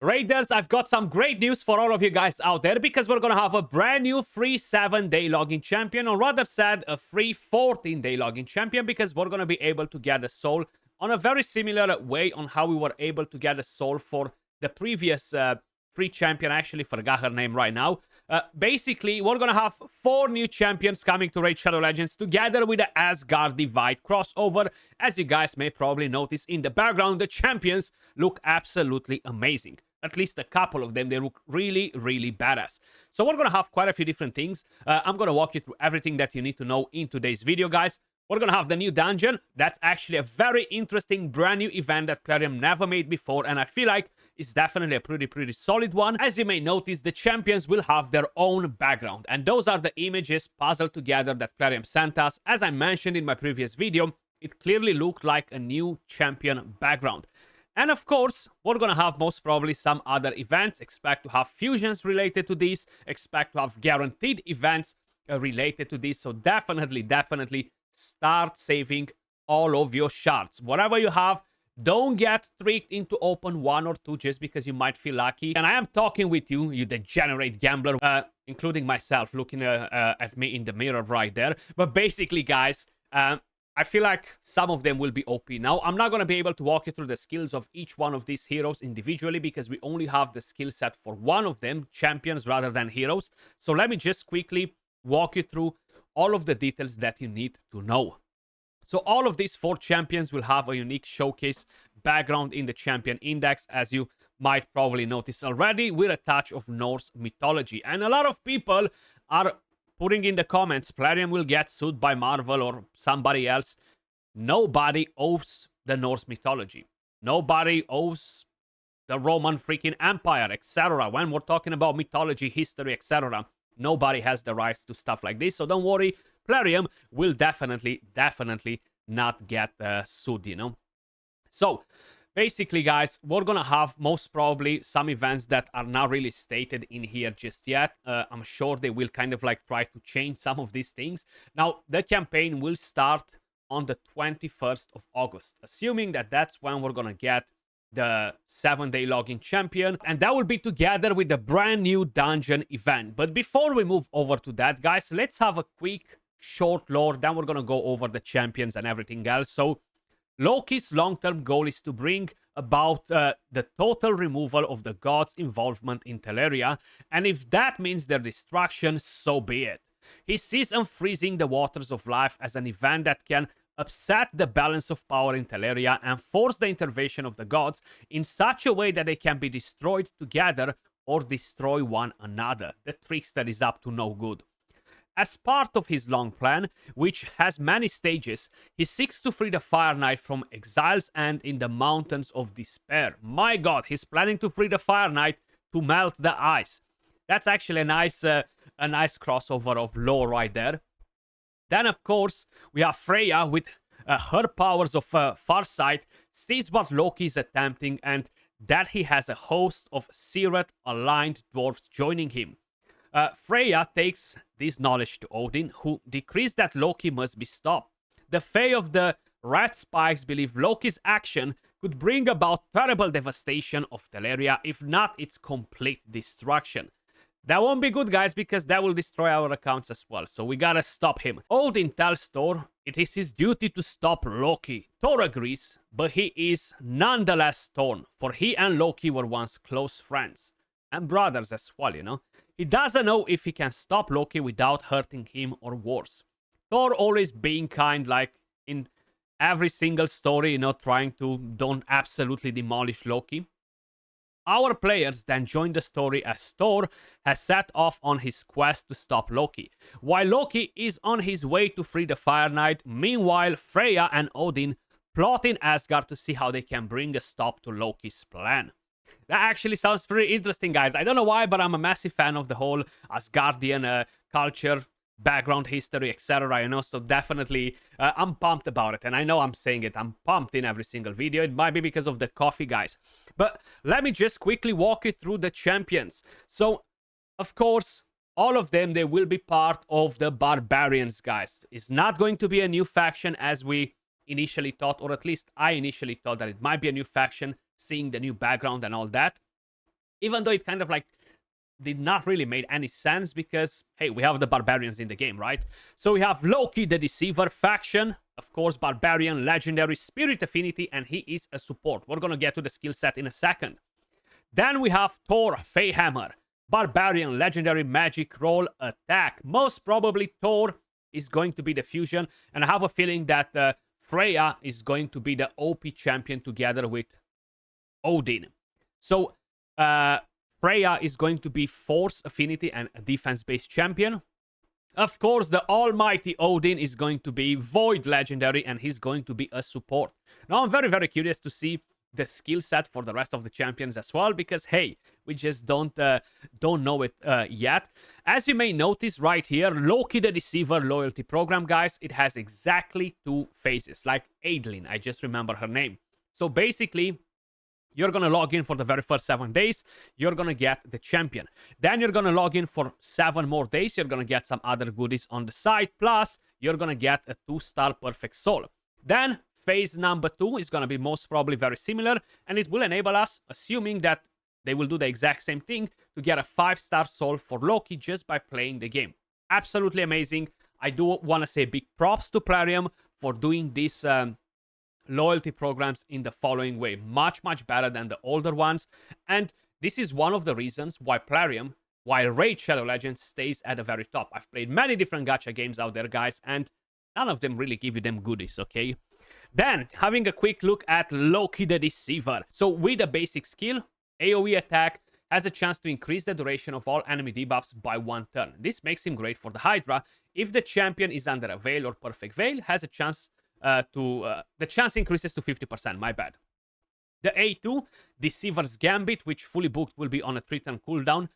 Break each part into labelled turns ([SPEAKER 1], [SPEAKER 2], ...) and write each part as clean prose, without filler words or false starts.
[SPEAKER 1] Raiders, I've got some great news for all of you guys out there because we're going to have a brand new free 7-day login champion, or rather said, a free 14-day login champion, because we're going to be able to get a soul on a very similar way on how we were able to get a soul for the previous free champion. I actually forgot her name right now. Basically, we're going to have 4 new champions coming to Raid Shadow Legends together with the Asgard Divide crossover. As you guys may probably notice in the background, the champions look absolutely amazing. At least a couple of them, they look really, really badass. So we're going to have quite a few different things. I'm going to walk you through everything that you need to know in today's video, guys. We're going to have the new dungeon. That's actually a very interesting brand new event that Plarium never made before, and I feel like it's definitely a pretty solid one. As you may notice, the champions will have their own background, and those are the images puzzled together that Plarium sent us. As I mentioned in my previous video, it clearly looked like a new champion background. And of course, we're going to have most probably some other events. Expect to have fusions related to this. Expect to have guaranteed events related to this. So definitely start saving all of your shards. Whatever you have, don't get tricked into open 1 or 2 just because you might feel lucky. And I am talking with you, you degenerate gambler, including myself, looking at me in the mirror right there. But basically, guys, I feel like some of them will be OP. Now, I'm not going to be able to walk you through the skills of each one of these heroes individually because we only have the skill set for one of them, champions rather than heroes. So let me just quickly walk you through all of the details that you need to know. So all of these 4 champions will have a unique showcase background in the champion index, as you might probably notice already, with a touch of Norse mythology. And a lot of people are putting in the comments, Plarium will get sued by Marvel or somebody else. Nobody owes the Norse mythology. Nobody owes the Roman freaking Empire, etc. When we're talking about mythology, history, etc., nobody has the rights to stuff like this. So don't worry, Plarium will definitely not get sued, you know. So basically, guys, we're gonna have most probably some events that are not really stated in here just yet. I'm sure they will kind of like try to change some of these things. Now, the campaign will start on the 21st of August, assuming that that's when we're gonna get the 7-day login champion, and that will be together with the brand new dungeon event. But before we move over to that, guys, let's have a quick short lore, then we're gonna go over the champions and everything else. So Loki's long-term goal is to bring about the total removal of the gods' involvement in Teleria, and if that means their destruction, so be it. He sees unfreezing the waters of life as an event that can upset the balance of power in Teleria and force the intervention of the gods in such a way that they can be destroyed together or destroy one another. The trickster is up to no good. As part of his long plan, which has many stages, he seeks to free the Fire Knight from Exile's End in the Mountains of Despair. My god, he's planning to free the Fire Knight to melt the ice. That's actually a nice crossover of lore right there. Then, of course, we have Freya with her powers of Farsight, sees what Loki is attempting and that he has a host of Siret-aligned dwarves joining him. Freya takes this knowledge to Odin, who decrees that Loki must be stopped. The Fae of the Red Spikes believe Loki's action could bring about terrible devastation of Teleria, if not its complete destruction. That won't be good, guys, because that will destroy our accounts as well, so we gotta stop him. Odin tells Thor it is his duty to stop Loki. Thor agrees, but he is nonetheless torn, for he and Loki were once close friends. And brothers as well, you know. He doesn't know if he can stop Loki without hurting him or worse. Thor always being kind, like in every single story, you know, trying to don't absolutely demolish Loki. Our players then join the story as Thor has set off on his quest to stop Loki, while Loki is on his way to free the Fire Knight. Meanwhile, Freya and Odin plot in Asgard to see how they can bring a stop to Loki's plan. That actually sounds pretty interesting, guys. I don't know why, but I'm a massive fan of the whole Asgardian culture, background, history, etc. You know, so definitely I'm pumped about it. And I know I'm saying it, I'm pumped in every single video. It might be because of the coffee, guys. But let me just quickly walk you through the champions. So, of course, all of them, they will be part of the Barbarians, guys. It's not going to be a new faction as we initially thought, or at least I initially thought that it might be a new faction, seeing the new background and all that. Even though it kind of like did not really make any sense because, hey, we have the barbarians in the game, right? So we have Loki, the Deceiver faction, of course, barbarian, legendary, spirit affinity, and he is a support. We're gonna get to the skill set in a second. Then we have Thor, Feyhammer, barbarian, legendary, magic, roll, attack. Most probably Thor is going to be the fusion, and I have a feeling that Freya is going to be the OP champion together with Odin. So, Freya is going to be force affinity and a defense-based champion. Of course, the almighty Odin is going to be void legendary, and he's going to be a support. Now, I'm very, very curious to see the skill set for the rest of the champions as well, because, hey, we just don't know it yet. As you may notice right here, Loki the Deceiver loyalty program, guys, it has exactly 2 phases, like Adeline, I just remember her name. So basically, you're going to log in for the very first 7 days. You're going to get the champion. Then you're going to log in for 7 more days. You're going to get some other goodies on the side. Plus, you're going to get a 2-star perfect soul. Then, phase number 2 is going to be most probably very similar. And it will enable us, assuming that they will do the exact same thing, to get a 5-star soul for Loki just by playing the game. Absolutely amazing. I do want to say big props to Plarium for doing this loyalty programs in the following way. Much better than the older ones. And this is one of the reasons why Plarium, while Raid Shadow Legends, stays at the very top. I've played many different gacha games out there, guys, and none of them really give you them goodies, okay? Then, having a quick look at Loki the Deceiver. So with a basic skill, AoE attack has a chance to increase the duration of all enemy debuffs by 1 turn. This makes him great for the Hydra. If the champion is under a Veil or Perfect Veil, has a chance the chance increases to 50%, my bad. The A2, Deceiver's Gambit, which fully booked will be on a 3-turn cooldown,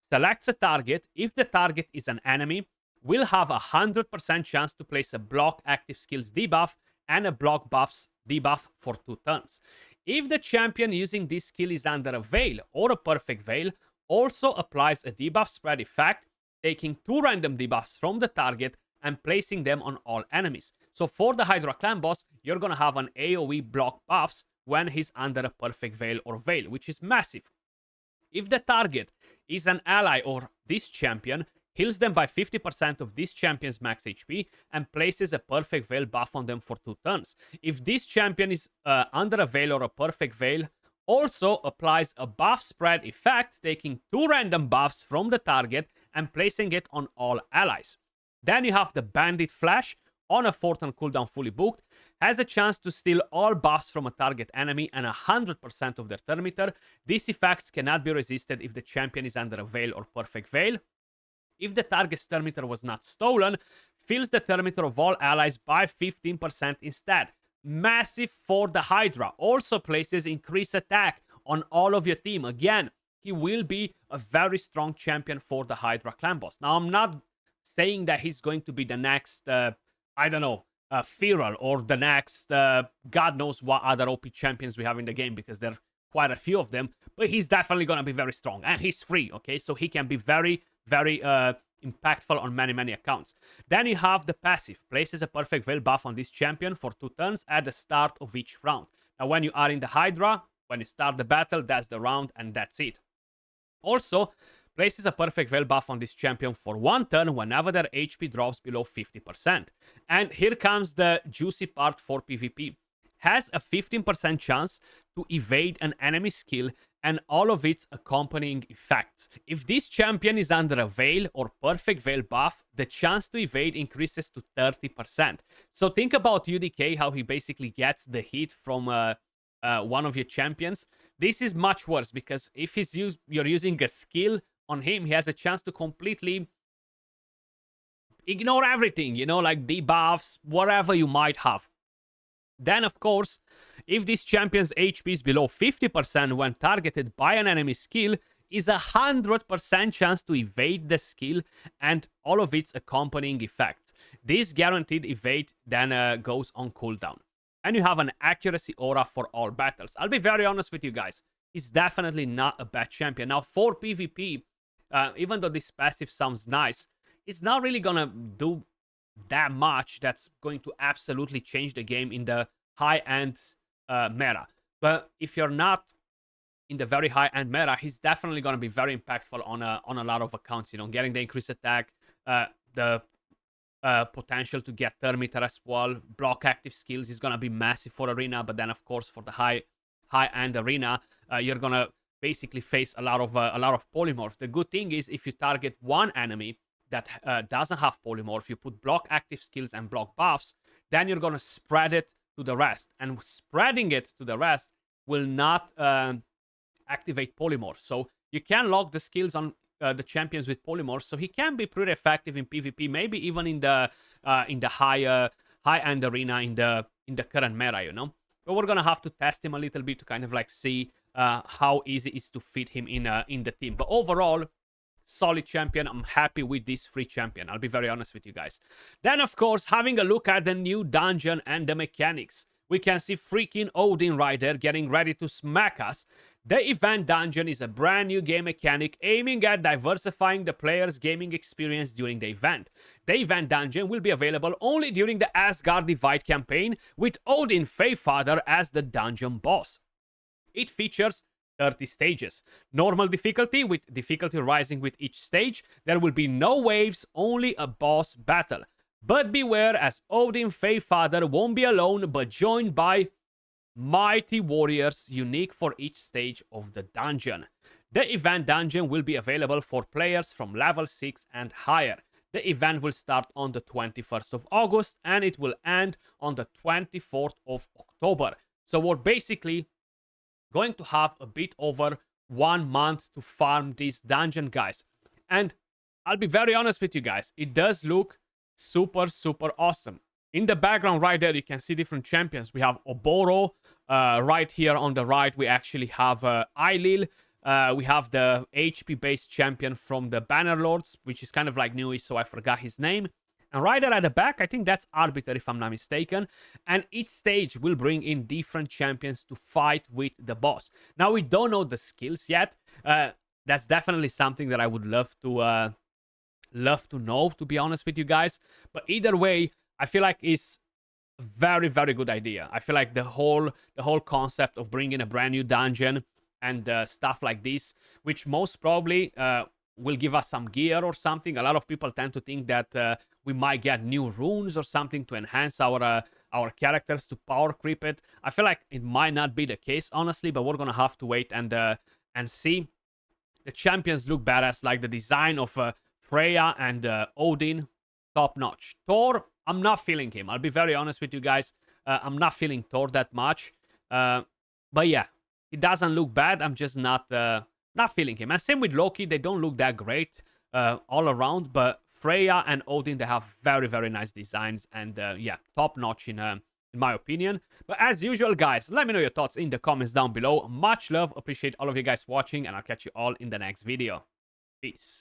[SPEAKER 1] selects a target. If the target is an enemy, will have a 100% chance to place a block active skills debuff and a block buffs debuff for 2 turns. If the champion using this skill is under a Veil or a Perfect Veil, also applies a debuff spread effect, taking 2 random debuffs from the target and placing them on all enemies. So for the Hydra clan boss, you're gonna have an AoE block buffs when he's under a Perfect Veil or Veil, which is massive. If the target is an ally or this champion, heals them by 50% of this champion's max HP and places a Perfect Veil buff on them for 2 turns. If this champion is under a Veil or a Perfect Veil, also applies a buff spread effect, taking 2 random buffs from the target and placing it on all allies. Then you have the Bandit Flash, on a 4-turn cooldown fully booked, has a chance to steal all buffs from a target enemy and 100% of their turn meter. These effects cannot be resisted if the champion is under a Veil or Perfect Veil. If the target's turn meter was not stolen, fills the turn meter of all allies by 15% instead. Massive for the Hydra. Also places increased attack on all of your team. Again, he will be a very strong champion for the Hydra clan boss. Now, I'm not saying that he's going to be the next, I don't know, Feral or the next, God knows what other OP champions we have in the game, because there are quite a few of them, but he's definitely going to be very strong, and he's free, okay? So he can be very, very impactful on many accounts. Then you have the passive. Places a Perfect Veil buff on this champion for 2 turns at the start of each round. Now, when you are in the Hydra, when you start the battle, that's the round, and that's it. Also, places a Perfect Veil buff on this champion for 1 turn whenever their HP drops below 50%. And here comes the juicy part for PvP. Has a 15% chance to evade an enemy skill and all of its accompanying effects. If this champion is under a Veil or Perfect Veil buff, the chance to evade increases to 30%. So think about UDK, how he basically gets the hit from one of your champions. This is much worse, because if you're using a skill on him, he has a chance to completely ignore everything, you know, like debuffs, whatever you might have. Then, of course, if this champion's HP is below 50% when targeted by an enemy skill, is a 100% chance to evade the skill and all of its accompanying effects. This guaranteed evade then goes on cooldown. And you have an accuracy aura for all battles. I'll be very honest with you guys, he's definitely not a bad champion. Now, for PvP, even though this passive sounds nice, it's not really gonna do that much that's going to absolutely change the game in the high-end meta. But if you're not in the very high-end meta, he's definitely going to be very impactful on a lot of accounts. You know, getting the increased attack, the potential to get Thermiter as well, block active skills is going to be massive for Arena. But then, of course, for the high-end Arena, you're going to basically face a lot of polymorph. The good thing is if you target one enemy that doesn't have polymorph, you put block active skills and block buffs, then you're going to spread it to the rest. And spreading it to the rest will not activate polymorph. So you can lock the skills on the champions with polymorph, so he can be pretty effective in PvP, maybe even in the high-end arena in the current meta, you know. But we're gonna have to test him a little bit to kind of like see how easy it is to fit him in the team. But overall, solid champion. I'm happy with this free champion. I'll be very honest with you guys. Then, of course, having a look at the new dungeon and the mechanics, we can see freaking ODIN right there getting ready to smack us. The event dungeon is a brand new game mechanic aiming at diversifying the player's gaming experience during the event. The event dungeon will be available only during the Asgard Divide campaign, with ODIN Faefather as the dungeon boss. It features 30 stages. Normal difficulty, with difficulty rising with each stage. There will be no waves, only a boss battle. But beware, as ODIN Faefather won't be alone, but joined by mighty warriors unique for each stage of the dungeon. The event dungeon will be available for players from level 6 and higher. The event will start on the 21st of August and it will end on the 24th of October. So we're basically going to have a bit over 1 month to farm this dungeon, guys. And I'll be very honest with you guys, it does look super awesome. In the background right there, you can see different champions. We have Oboro. Right here on the right, we actually have Eilil. We have the HP-based champion from the Bannerlords, which is kind of like newish, so I forgot his name. And right there at the back, I think that's Arbiter, if I'm not mistaken. And each stage will bring in different champions to fight with the boss. Now, we don't know the skills yet. That's definitely something that I would love to know, to be honest with you guys. But either way, I feel like it's a very good idea. I feel like the whole concept of bringing a brand new dungeon and stuff like this, which most probably will give us some gear or something. A lot of people tend to think that we might get new runes or something to enhance our characters, to power creep it. I feel like it might not be the case, honestly, but we're gonna have to wait and see. The champions look badass, like the design of Freya and ODIN, top notch. Thor, I'm not feeling him. I'll be very honest with you guys. I'm not feeling Thor that much. But yeah, it doesn't look bad. I'm just not feeling him. And same with Loki. They don't look that great all around. But Freya and ODIN, they have very nice designs. And yeah, top notch in my opinion. But as usual, guys, let me know your thoughts in the comments down below. Much love. Appreciate all of you guys watching. And I'll catch you all in the next video. Peace.